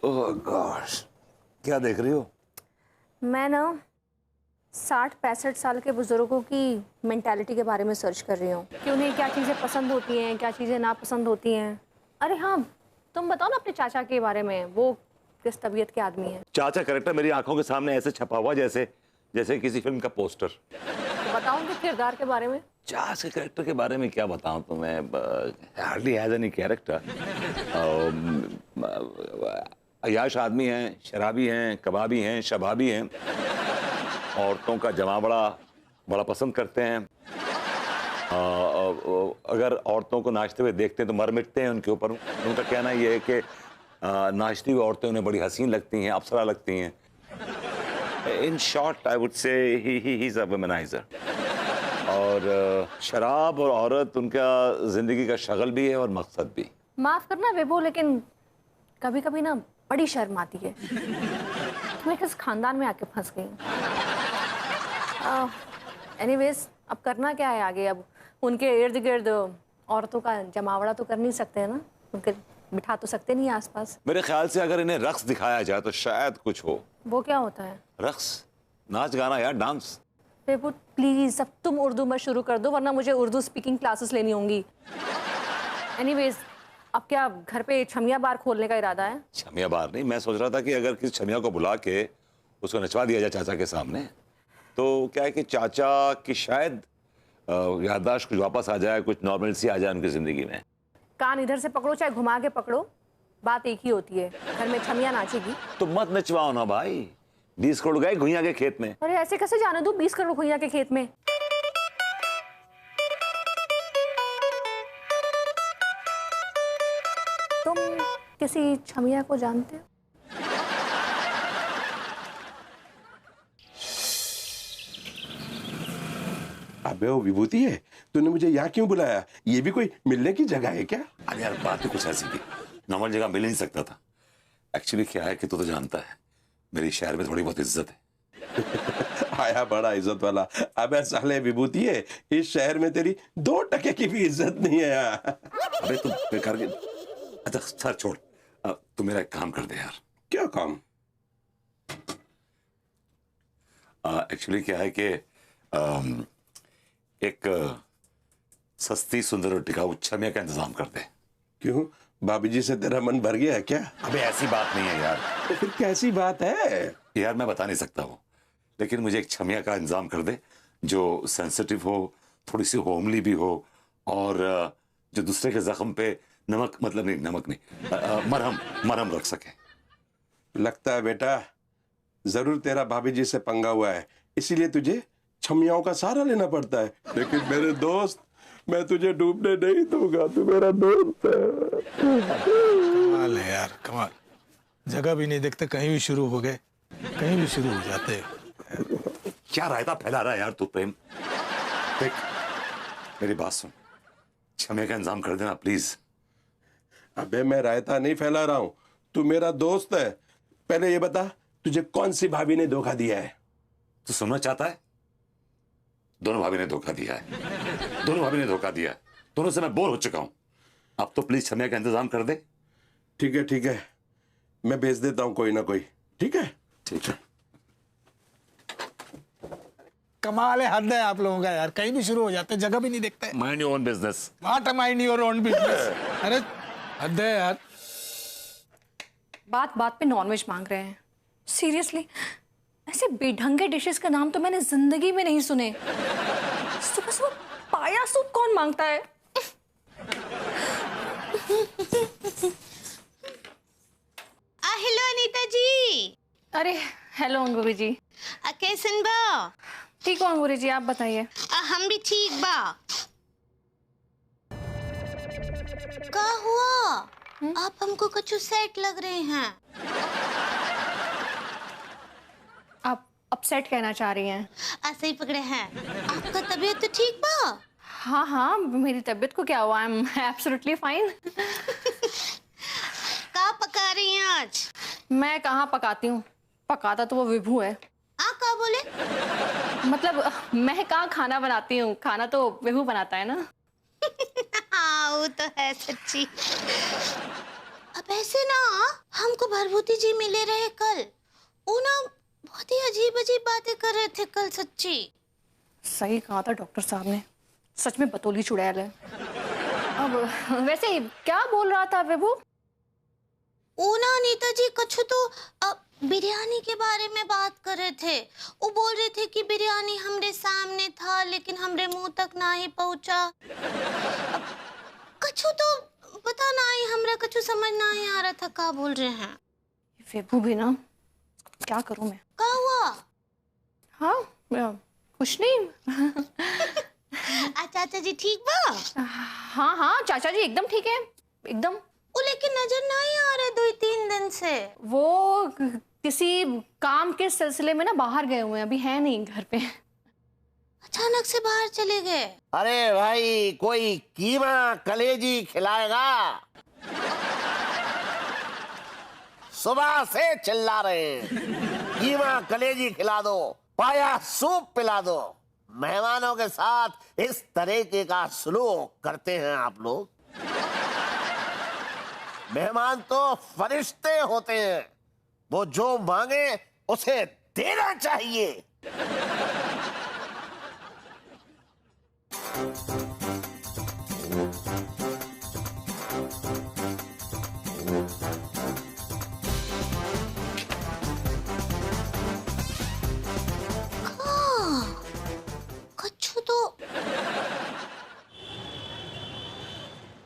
ओह gosh, क्या देख रही हो? मैं ना 60-65 साल के बुजुर्गों की मेंटालिटी के बारे में सर्च कर रही हूँ कि उन्हें क्या चीज़ें पसंद होती हैं, क्या चीज़ें नापसंद होती हैं। अरे हाँ, तुम बताओ ना अपने चाचा के बारे में, वो किस तबीयत के आदमी हैं? चाचा कैरेक्टर मेरी आंखों के सामने ऐसे छपा हुआ जैसे जैसे किसी फिल्म का पोस्टर। तो बताओ उनके किरदार के बारे में। चाचा के कैरेक्टर के बारे में क्या बताऊं तुम्हें? Hardly has any character. अय्याश आदमी हैं, शराबी हैं, कबाबी हैं, शबाबी हैं, औरतों का जमावड़ा बड़ा पसंद करते हैं। अगर औरतों को नाचते हुए देखते हैं तो मर मिटते हैं उनके ऊपर। उनका कहना ये है कि नाचती हुई औरतें उन्हें बड़ी हसीन लगती हैं, अप्सरा लगती हैं। In short I would say he is a womaniser. और शराब और औरत उनका जिंदगी का शगल भी है और मकसद भी। माफ करना विभू, लेकिन कभी कभी ना बड़ी शर्म आती है। मैं किस खानदान में आके फंस गई। एनीवेज, अब करना क्या है आगे? अब उनके इर्द गिर्द औरतों का जमावड़ा तो कर नहीं सकते हैं ना, उनके बिठा तो सकते नहीं आसपास। मेरे ख्याल से अगर इन्हें रक्स दिखाया जाए तो शायद कुछ हो। वो क्या होता है? रक्स, नाच गाना यार, डांस। विभू प्लीज अब तुम उर्दू में शुरू कर दो, वरना मुझे उर्दू स्पीकिंग क्लासेस लेनी होंगी। एनीवेज, अब क्या घर पे छमिया बार खोलने का इरादा है? छमिया बार नहीं, मैं सोच रहा था कि अगर किसी छमिया को बुला के उसको नचवा दिया जाए चाचा के सामने, तो क्या है कि चाचा की शायद याददाश्त कुछ वापस आ जाए, कुछ नॉर्मलसी आ जाए उनकी जिंदगी में। कान इधर से पकड़ो चाहे घुमा के पकड़ो, बात एक ही होती है। घर में छमिया नाचेगी तो मत नचवाओ ना भाई, 20 करोड़ गए घुइयां के खेत में। अरे ऐसे कैसे जाने दो 20 करोड़ घुइयां के खेत में? तुम किसी छमिया को जानते हो? अबे वो विभूति है, तूने मुझे यहाँ क्यों बुलाया? ये भी कोई मिलने की जगह है क्या? अरे यार बात तो कुछ ऐसी थी, नॉर्मल जगह मिल नहीं सकता था। एक्चुअली क्या है कि तू तो जानता है मेरी शहर में थोड़ी बहुत इज्जत है। आया बड़ा इज्जत वाला। अबे साले विभूति है, इस शहर में तेरी 2 टके की भी इज्जत नहीं है यार। अबे तू बेकार के, अच्छा सर छोड़, तू मेरा एक काम कर दे यार। क्या काम? एक्चुअली क्या है कि एक सस्ती सुंदर और टिकाऊ छमिया का इंतजाम कर दे। क्यों, भाभी जी से तेरा मन भर गया है क्या? अबे ऐसी बात नहीं है यार। तो फिर कैसी बात है? यार मैं बता नहीं सकता हूँ, लेकिन मुझे एक छमिया का इंतजाम कर दे जो सेंसिटिव हो, थोड़ी सी होमली भी हो, और जो दूसरे के जख्म पे नमक, मतलब नहीं नमक नहीं, मरहम रख सके। लगता है बेटा जरूर तेरा भाभी जी से पंगा हुआ है, इसीलिए तुझे छमियाओं का सहारा लेना पड़ता है। लेकिन मेरे दोस्त, मैं तुझे डूबने नहीं दूंगा, तू मेरा दोस्त है। कमाल है यार, कमाल। जगह भी नहीं देखते, कहीं भी शुरू हो गए, कहीं भी शुरू हो जाते। क्या रायता फैला रहा है यार तू प्रेम? देख मेरी बात सुन, छमिया का इंतजाम कर देना प्लीज। अबे मैं रायता नहीं फैला रहा हूं, तू मेरा दोस्त है। पहले ये बता, तुझे कौन सी भाभी ने धोखा दिया है? तू सुनना चाहता है? दोनों भाभी ने धोखा दिया है, दोनों भाभी ने धोखा दिया है। दोनों से मैं बोर हो चुका हूं। अब तो प्लीज छमिया का इंतजाम कर दे। ठीक है, मैं भेज देता हूं कोई ना कोई। ठीक है? ठीक है। कमाल है, हद है आप लोगों का यार, कहीं भी शुरू हो जाते, जगह भी नहीं देखते। Mind your own business. What mind your own business? अरे हद है यार। बात बात पे नॉनवेज मांग रहे हैं। सीरियसली, ऐसे बेढंगे डिशेस का नाम तो मैंने जिंदगी में नहीं सुने। सुबह सुबह पाया सूप कौन मांगता है? हेलो अनीता जी। अरे हेलो अंगूरी जी। कैसन बा? ठीक हो अंगूरी जी, आप बताइए। हम भी ठीक बा। का हुआ? आप हमको कुछ सेट लग रहे हैं। आप अपसेट कहना चाह रही हैं? ऐसे ही पकड़े हैं। आपका तबीयत तो ठीक बा? हाँ, मेरी तबीयत को क्या हुआ? I am absolutely fine. का पका रही हैं आज? मैं कहाँ पकाती हूँ, पकाता तो वो विभू है। का बोले? मतलब मैं कहाँ खाना बनाती हूँ, खाना तो विभू बनाता है ना। हाँ वो तो है सच्ची। अब ऐसे ना हमको भरभूति जी मिले रहे कल, वो ना बहुत ही अजीब अजीब बातें कर रहे थे कल। सच्ची सही कहा था डॉक्टर साहब ने, सच में बतौली चुड़ैल है। अब वैसे क्या बोल रहा था विभू? वो ना अनीता जी कछु तो बिरयानी के बारे में बात कर रहे थे। वो बोल रहे थे कि बिरयानी हमरे सामने था लेकिन हमरे मुंह तक ना ही पहुंचा। कछु तो पता ना ही, हमरा कछु समझ ना ही आ रहा था क्या बोल रहे हैं। विभू भी ना, क्या करूं मैं? क्या हुआ? हाँ कुछ नहीं। चाचा जी ठीक बा? हाँ हाँ चाचा जी एकदम ठीक है, एकदम। वो लेकिन नजर नहीं आ रहे 2-3 दिन से। वो किसी काम के सिलसिले में ना बाहर गए हुए हैं, अभी है नहीं घर पे। अचानक से बाहर चले गए। अरे भाई कोई कीमा कलेजी खिलाएगा? सुबह से चिल्ला रहे हैं कीमा कलेजी खिला दो, पाया सूप पिला दो। मेहमानों के साथ इस तरीके का सलूक करते हैं आप लोग? मेहमान तो फरिश्ते होते हैं, वो जो मांगे उसे देना चाहिए। कछु तो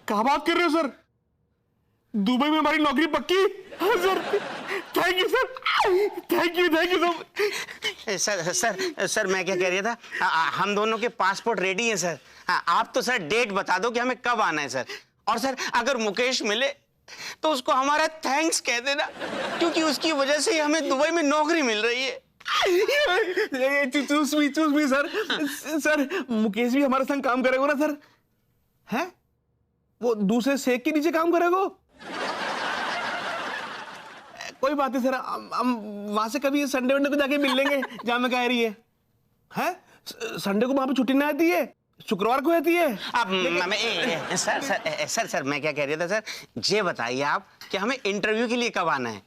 क्या बात कर रहे हो सर? दुबई में हमारी नौकरी पक्की? हाँ sir, thank you sir, thank you sir. Sir मैं क्या कह रहा था, हम दोनों के पासपोर्ट रेडी हैं सर। आप तो सर डेट बता दो कि हमें कब आना है सर। और सर अगर मुकेश मिले तो उसको हमारा थैंक्स कह देना, क्योंकि उसकी वजह से ही हमें दुबई में नौकरी मिल रही है। चूस मी सर। सर मुकेश भी हमारे संग काम करेगा ना सर? हैं? वो दूसरे शेख के नीचे काम करेगा? कोई बात नहीं सर, हम वहां से कभी संडे वनडे को जाके मिल लेंगे जहां मैं कह रही है। हैं? संडे को वहां पे छुट्टी नहीं आती है, शुक्रवार को आती है। अब सर मैं क्या कह रहा था सर, ये बताइए आप कि हमें इंटरव्यू के लिए कब आना है?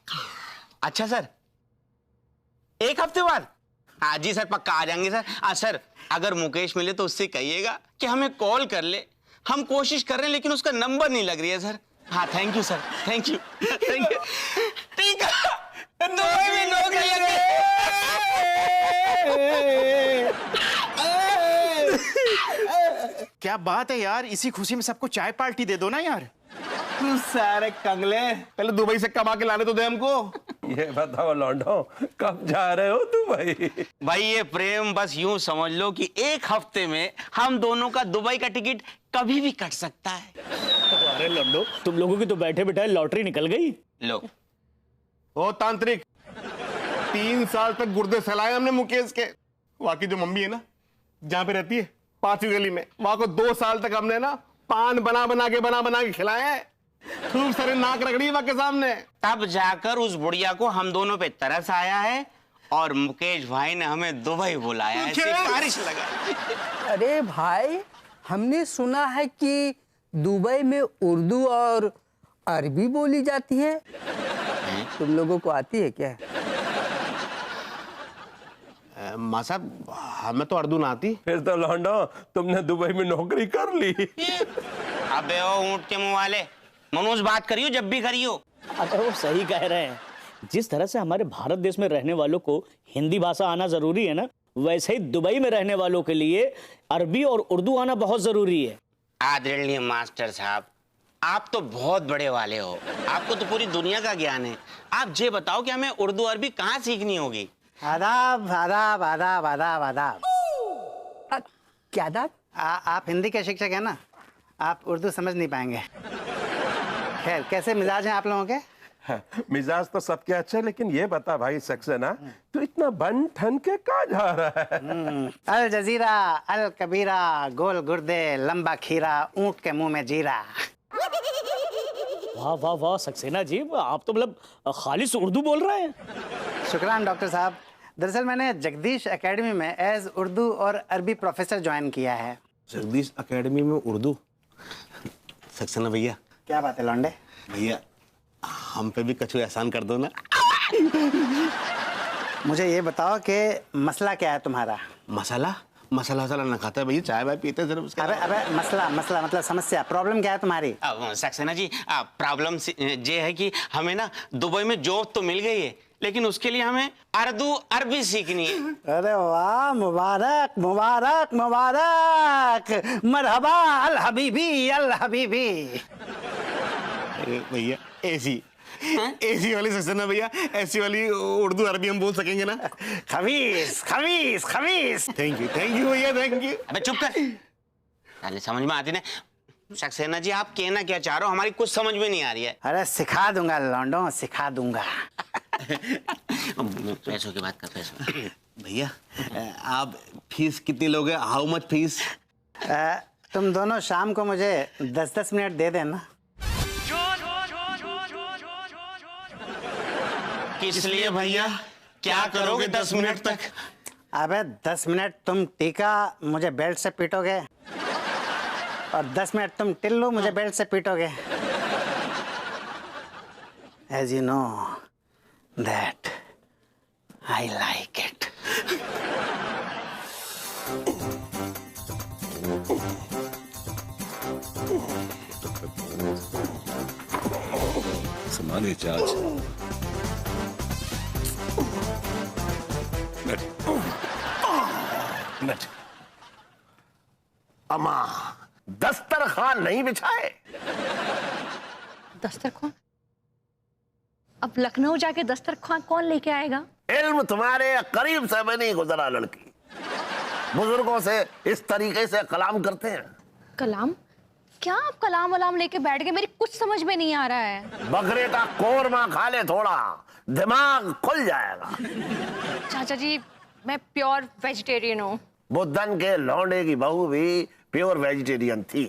अच्छा सर, 1 हफ्ते बाद? हाँ जी सर, पक्का आ जाएंगे सर। सर अगर मुकेश मिले तो उससे कहिएगा कि हमें कॉल कर ले। हम कोशिश कर रहे हैं लेकिन उसका नंबर नहीं लग रही है सर। हाँ thank you sir, thank you. ठीक है, दुबई में नौकरी लग गई। क्या बात है यार, इसी खुशी में सबको चाय पार्टी दे दो ना यार। सारे कंगले, पहले दुबई से कमा के लाने तो दे हमको। ये बताओ लौंडो, कब जा रहे हो दुबई? भाई ये प्रेम बस यूं समझ लो कि 1 हफ्ते में हम दोनों का दुबई का टिकट कभी भी कट सकता है। अरे लड्डू, तुम लोगों की तो बैठे बैठे लॉटरी निकल गई। लो ओ तांत्रिक, 3 साल तक गुर्दे फैलाए हमने मुकेश के। वहां की जो मम्मी है ना, जहाँ पे रहती है 5वीं गली में, वहां को 2 साल तक हमने ना पान बना के खिलाया है। खूब सारे नाक रगड़ी वहां के सामने। तब जाकर उस बुढ़िया को हम दोनों पे तरस आया है और मुकेश भाई ने हमें दुबई बुलाया है, सिफारिश लगा। अरे भाई, हमने सुना है कि दुबई में उर्दू और अरबी बोली जाती है। तुम लोगों को आती है क्या? माँ साहब, हमें तो उर्दू ना आती। फिर तो लौंडो तुमने दुबई में नौकरी कर ली। अबे ओ ऊंट के मुंह वाले, मनोज बात करियो जब भी करियो। अगर वो सही कह रहे हैं, जिस तरह से हमारे भारत देश में रहने वालों को हिंदी भाषा आना जरूरी है ना, वैसे ही दुबई में रहने वालों के लिए अरबी और उर्दू आना बहुत जरूरी है। आदरणीय मास्टर साहब, आप तो बहुत बड़े वाले हो, आपको तो पूरी दुनिया का ज्ञान है। आप ये बताओ कि हमें उर्दू अरबी कहाँ सीखनी होगी? आदाब आदाब आदाब आदाब आदाब। क्या आदाब? आप हिंदी के शिक्षक हैं ना, आप उर्दू समझ नहीं पाएंगे। खैर, कैसे मिजाज हैं आप लोगों के? मिजाज तो सबके अच्छे, लेकिन ये बता भाई सक्सेना, तू इतना बन ठन के कहाँ जा रहा है? अल जजीरा अल कबीरा, गोल गुर्दे लंबा खीरा, ऊंट के मुंह में जीरा। वाह वाह वाह सक्सेना जी, आप तो मतलब खालिस उर्दू बोल रहे हैं। शुक्रान डॉक्टर साहब। दरअसल मैंने जगदीश एकेडमी में एज उर्दू और अरबी प्रोफेसर ज्वाइन किया है। जगदीश एकेडमी में उर्दू? सक्सेना भैया, क्या बात है लौंडे? भैया हम पे भी कछु एहसान कर दो ना। मुझे ये बताओ कि मसला क्या है तुम्हारा? मसाला मसाला वसाला ना खाता है भैया, चाय वाय पीते जरा उसके। अबे मसला मतलब समस्या, प्रॉब्लम क्या है तुम्हारी? सक्सेना जी, प्रॉब्लम ये है कि हमें ना दुबई में जॉब तो मिल गई है, लेकिन उसके लिए हमें अरबी सीखनी है। अरे वाह, मुबारक मुबारक मुबारक, मरहबा अल हबीबी अल हबीबी। भैया एसी वाली सक्सेना भैया, ऐसी वाली उर्दू अरबी हम बोल सकेंगे ना? खबीस खबीस खबीस। थैंक यू भैया, थैंक यू। अबे चुप कर, पहले समझ में आती ना। सक्सेना जी, आप कहना क्या चाह रहे हो? हमारी कुछ समझ में नहीं आ रही है। अरे सिखा दूंगा लौंडो, सिखा दूंगा। पैसों की बात कर, पैसों। भैया आप फीस कितनी लोगे? How much fees? तुम दोनों शाम को मुझे 10-10 मिनट दे देना। किस लिए भैया? क्या करोगे 10 मिनट तक? अबे 10 मिनट तुम टीका मुझे बेल्ट से पीटोगे, और 10 मिनट तुम टिल्लू मुझे बेल्ट से पीटोगे। As you know that I like it. संभालिए चाच। अम्मा, दस्तरखान नहीं बिछाए? दस्तरखान? अब लखनऊ जाके दस्तरखान कौन लेके आएगा? इल्म तुम्हारे करीब से भी नहीं गुजरा लड़की। बुजुर्गों से इस तरीके से कलाम करते हैं। कलाम? क्या आप कलाम वलाम लेके बैठ गए? मेरी कुछ समझ में नहीं आ रहा है। बकरे का कोरमा खा ले थोड़ा, दिमाग खुल जाएगा। चाचा जी, मैं प्योर वेजिटेरियन हूँ। बुद्धन के लौंडे की बहू भी प्योर वेजिटेरियन थी।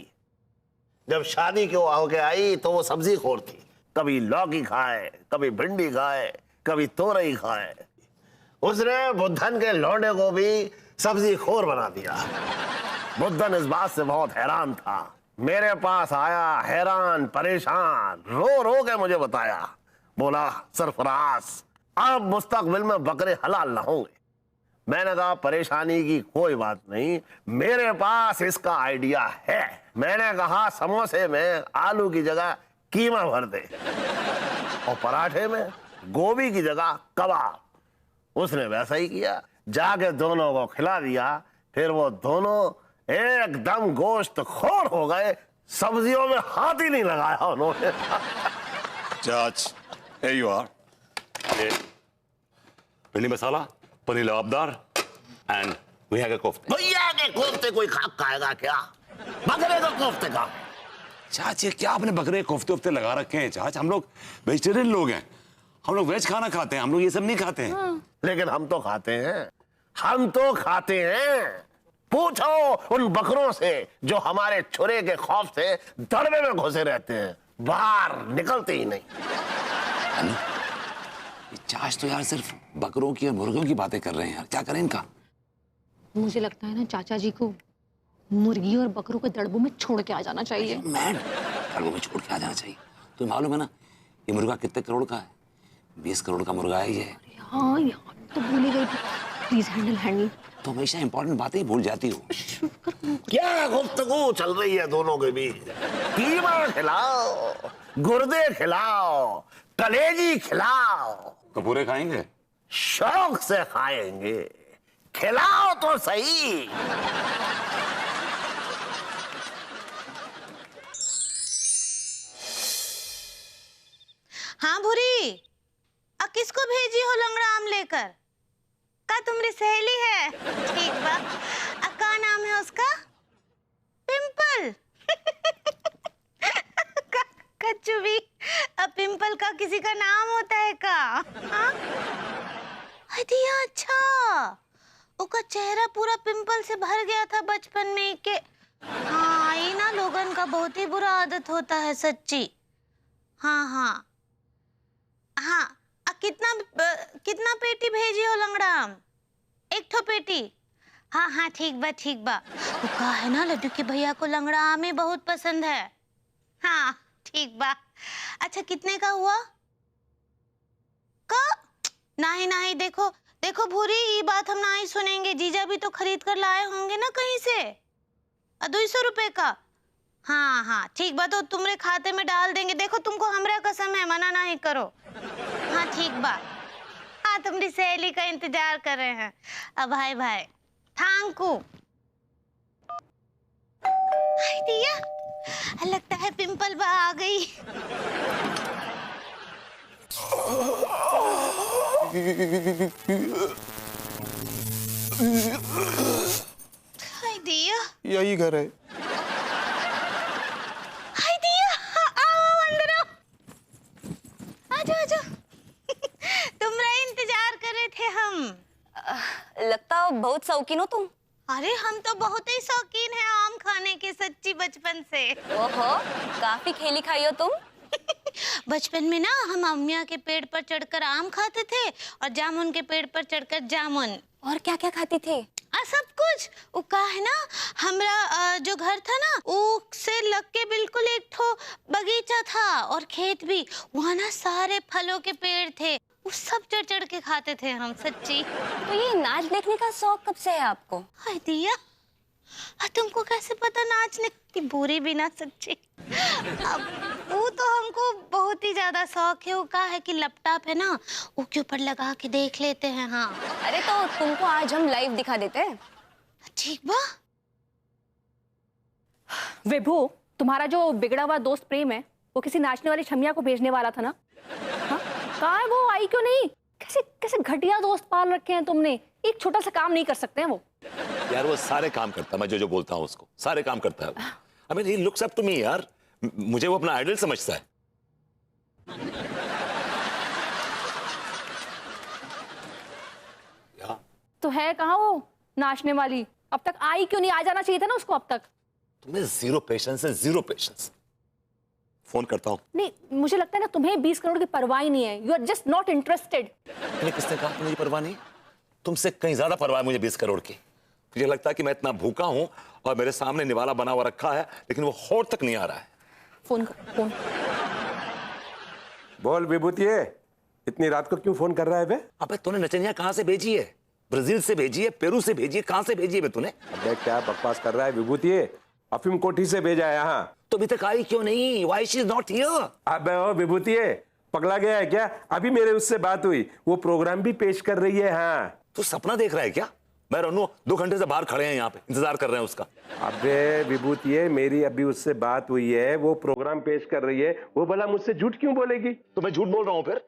जब शादी के होके आई तो वो सब्जी खोर थी। कभी लौकी खाए, कभी भिंडी खाए, कभी तोरई खाए। उसने बुद्धन के लौंडे को भी सब्जी खोर बना दिया। बुद्धन इस बात से बहुत हैरान था। मेरे पास आया हैरान परेशान, रो रो के मुझे बताया। बोला, सरफराज, अब मुस्तकबिल में बकरे हलाल ना होंगे। मैंने कहा, परेशानी की कोई बात नहीं, मेरे पास इसका आइडिया है। मैंने कहा, समोसे में आलू की जगह कीमा भर दे, और पराठे में गोभी की जगह कबाब। उसने वैसा ही किया, जाके दोनों को खिला दिया। फिर वो दोनों एकदम गोश्त खोर हो गए, सब्जियों में हाथ ही नहीं लगाया उन्होंने। चाच, here you are. भिंडी मसाला, पनीर लबाबदार, एंड भैया के कोफ्ते। भैया के कोफ्ते कोई खाएगा क्या? बकरे का कोफ्ते का। चाच, ये क्या आपने बकरे कोफ्ते वफ्ते लगा रखे हैं? चाच, हम लोग वेजिटेरियन लोग हैं, हम लोग वेज खाना खाते हैं, हम लोग ये सब नहीं खाते हैं। लेकिन हम तो खाते हैं, हम तो खाते हैं। पूछो उन बकरों से जो हमारे छुरे के खौफ से दड़बे में घुसे रहते हैं, बाहर निकलते ही नहीं। ये चाच तो यार सिर्फ बकरों की और मुर्गियों की बातें कर रहे हैं यार, क्या करें इनका? मुझे लगता है ना चाचा जी को मुर्गी और बकरों के दड़बों में छोड़ के आ जाना चाहिए। मैन, दड़बों में छोड़ के आ जाना चाहिए। तुम्हें मालूम है ना ये मुर्गा कितने करोड़ का है? 20 करोड़ का मुर्गा है ये। हाँ यार, तो भूल ही गई थी। Please handle. तो हमेशा इंपॉर्टेंट बातें ही भूल जाती हो। क्या गुफ्तगू चल रही है दोनों के बीच? कीमा खिलाओ, गुर्दे खिलाओ, कलेजी खिलाओ। तो पूरे खाएंगे? शौक से खाएंगे, खिलाओ तो सही। हाँ भूरी, किसको भेजी हो लंगड़ा आम लेकर? का तुम्हारी सहेली है? ठीक बा। का नाम है उसका? पिंपल। कच्चू भी पिंपल का किसी का नाम होता है का? हाँ? अच्छा, उसका चेहरा पूरा पिंपल से भर गया था बचपन में के। हाँ, ये ना लोगन का बहुत ही बुरा आदत होता है सच्ची। हाँ हाँ हाँ, कितना पेटी भेजी हो लंगड़ा आम? 1 ठो पेटी? हाँ हाँ, ठीक बा ठीक बा। वो कहा है ना लड्डू के भैया को लंगड़ा आम ही बहुत पसंद है। हाँ ठीक बा। अच्छा कितने का हुआ? का नहीं नहीं, देखो देखो भूरी, ये बात हम नहीं सुनेंगे। जीजा भी तो खरीद कर लाए होंगे ना कहीं से। 200 रुपए का? हाँ हाँ ठीक बा, तो तुम्हारे खाते में डाल देंगे। देखो तुमको हमरा कसम है, मना नहीं करो। हाँ ठीक बा। हाँ तुम्हारी सहेली का इंतजार कर रहे हैं। अब भाई भाई थैंक यू। हाय दिया, लगता है पिंपल बा आ गई। हाय दिया, यही घर है। हाय दिया, आओ अंदर आओ। आजो आजो। तुम्हारा इंतजार कर रहे थे हम। लगता बहुत शौकीन हो तुम। अरे हम तो बहुत ही शौकीन हैं आम खाने के, सच्ची बचपन से। ओहो, काफी खेली खाई हो तुम। बचपन में ना हम अम्मिया के पेड़ पर चढ़कर आम खाते थे और जामुन के पेड़ पर चढ़कर जामुन। और क्या क्या खाती थे? सब कुछ। वो का है ना, हमरा जो घर था ना, उससे लग के बिल्कुल एक ठो बगीचा था और खेत भी। वहाँ ना सारे फलों के पेड़ थे, वो सब चढ़ चढ़ के खाते थे हम, सच्ची। तो ये नाच देखने का शौक कब से है आपको? हाय दिया, तुमको कैसे पता नाचने की? बुरी भी ना, सच्ची। अब वो तो हमको बहुत ही ज्यादा शौक है। वो का है कि लैपटॉप है ना, वो के ऊपर लगा के देख लेते हैं। हाँ अरे तो तुमको आज हम लाइव दिखा देते हैं। ठीक बा। विभू, तुम्हारा जो बिगड़ा हुआ दोस्त प्रेम है, वो किसी नाचने वाली छमिया को भेजने वाला था ना? हाँ? कहाँ है वो? आई क्यों नहीं? कैसे कैसे घटिया दोस्त पाल रखे हैं तुमने। एक छोटा सा काम नहीं कर सकते हैं वो? यार वो सारे काम करता है, मैं जो बोलता हूँ उसको सारे काम करता है। I mean, he looks up to me यार, मुझे वो अपना आइडल समझता है। तो है कहाँ वो नाचने वाली? अब तक आई क्यों नहीं? आ जाना चाहिए था ना उसको अब तक। तुम्हें जीरो पेशेंस है, जीरो पेशेंस। फोन करता हूँ। नहीं, मुझे लगता है ना तुम्हें 20 करोड़ की परवाह ही नहीं है। You are just not interested. किसने कहा तुम्हें परवाह नहीं? तुमसे कहीं ज्यादा परवाह है मुझे 20 करोड़ की। मुझे लगता है कि मैं इतना भूखा हूं और मेरे सामने निवाला बना हुआ रखा है, लेकिन वो होड़ तक नहीं आ रहा है। फोन कर, फोन। बोल विभूतिये, इतनी रात को क्यों फोन कर रहा है बे? अबे तूने नचनिया कहां से भेजी है? ब्राजील से भेजी है, पेरू से भेजी है, कहां से भेजी है बे तूने? अबे क्या बकवास कर रहा है विभूतिये? अफीम कोठी से भेजा है यहाँ। तो अभी तक आई क्यों नहीं? Why she is not here? अबे ओ विभूतिये, पगला गया है क्या? अभी मेरे उससे बात हुई, वो प्रोग्राम भी पेश कर रही है। हाँ तू सपना देख रहा है क्या? मैं रनु 2 घंटे से बाहर खड़े हैं यहाँ पे, इंतजार कर रहे हैं उसका। अबे विभूतिये, मेरी अभी उससे बात हुई है, वो प्रोग्राम पेश कर रही है। वो भला मुझसे झूठ क्यों बोलेगी? तो मैं झूठ बोल रहा हूँ फिर?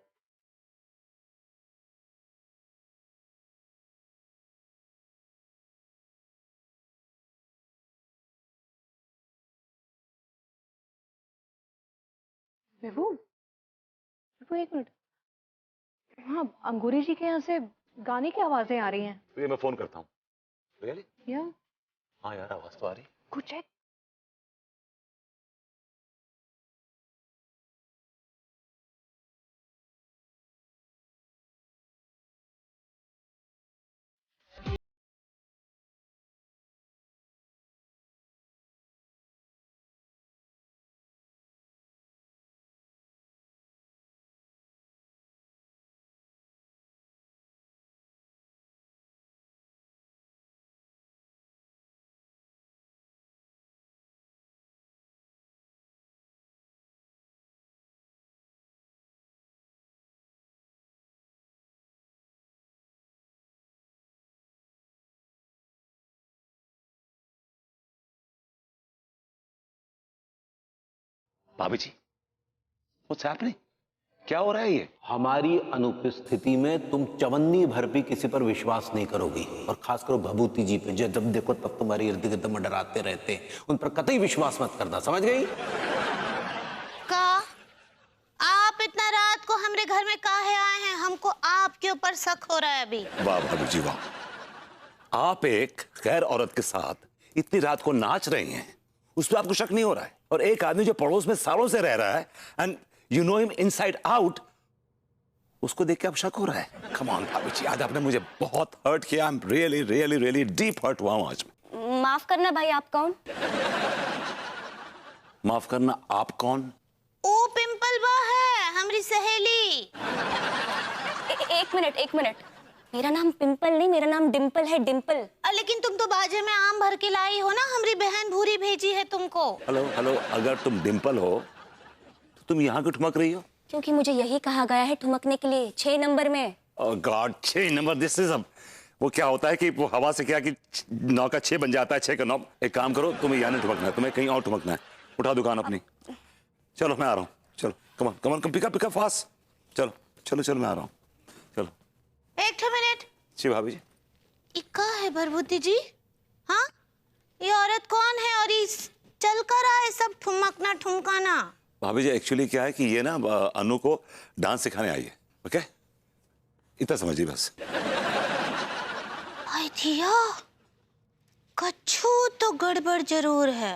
विभू, विभू एक मिनट। हाँ, अंगूरी जी के यहाँ से गाने की आवाजें आ रही हैं। तो ये मैं फोन करता हूँ। Really? या हाँ यार, आवाज तो आ रही। कुछ है। भाभी जी, what's happening? क्या हो रहा है ये? हमारी अनुपस्थिति में तुम चवन्नी भर भी किसी पर विश्वास नहीं करोगी, और खासकर भभूति जी पे, जो जब देखो तब तुम्हारी इर्द गिर्द में डराते रहते हैं। उन पर कतई विश्वास मत करना, समझ गई? का आप इतना रात को हमरे घर में काहे आए हैं? हमको आपके ऊपर शक हो रहा है अभी। वाह भाभी जी वाह, आप एक गैर औरत के साथ इतनी रात को नाच रहे हैं, उस पर आपको शक नहीं हो रहा है? और एक आदमी जो पड़ोस में सालों से रह रहा है, and you know him inside out, उसको देख के आप शक हो रहा है? कम ऑन भाभी जी, आज आपने मुझे बहुत हर्ट किया। I am really really really deep hurt हुआ हूं आज मैं। माफ करना भाई, आप कौन? माफ करना, आप कौन? ओ पिंपल तलबा है हमारी सहेली। एक मिनट, मेरा नाम पिंपल नहीं, मेरा नाम डिम्पल है, डिम्पल। लेकिन तुम तो बाजे में आम भर के लाई हो ना, हमारी बहन भूरी भेजी है तुमको। हेलो, अगर तुम डिम्पल हो तो तुम यहाँ क्यों ठुमक रही हो? क्योंकि मुझे यही कहा गया है ठुमकने के लिए, 6 नंबर में। गॉड, 6 नंबर, दिस इज वो क्या होता है कि वो हवा से क्या कि 9 का 6 बन जाता है, 6 का 9। एक काम करो, तुम्हें यहाँ नहीं ठुमकना है, तुम्हें कहीं और ठुमकना है। उठा दुकान अपनी, चलो मैं आ रहा हूँ, चलो कम पिकअप फास्ट, चलो मैं आ रहा हूँ, चलो। एक मिनट जी भाभी जी। इक्का है भरभूति जी? हाँ, ये औरत कौन है और इस चल कर आए सब ठुमकना ठुमकाना? भाभी जी एक्चुअली क्या है कि ये ना अनु को डांस सिखाने आई है, ओके, इतना समझिए बस। भाई थिया, कच्छू तो गड़बड़ जरूर है।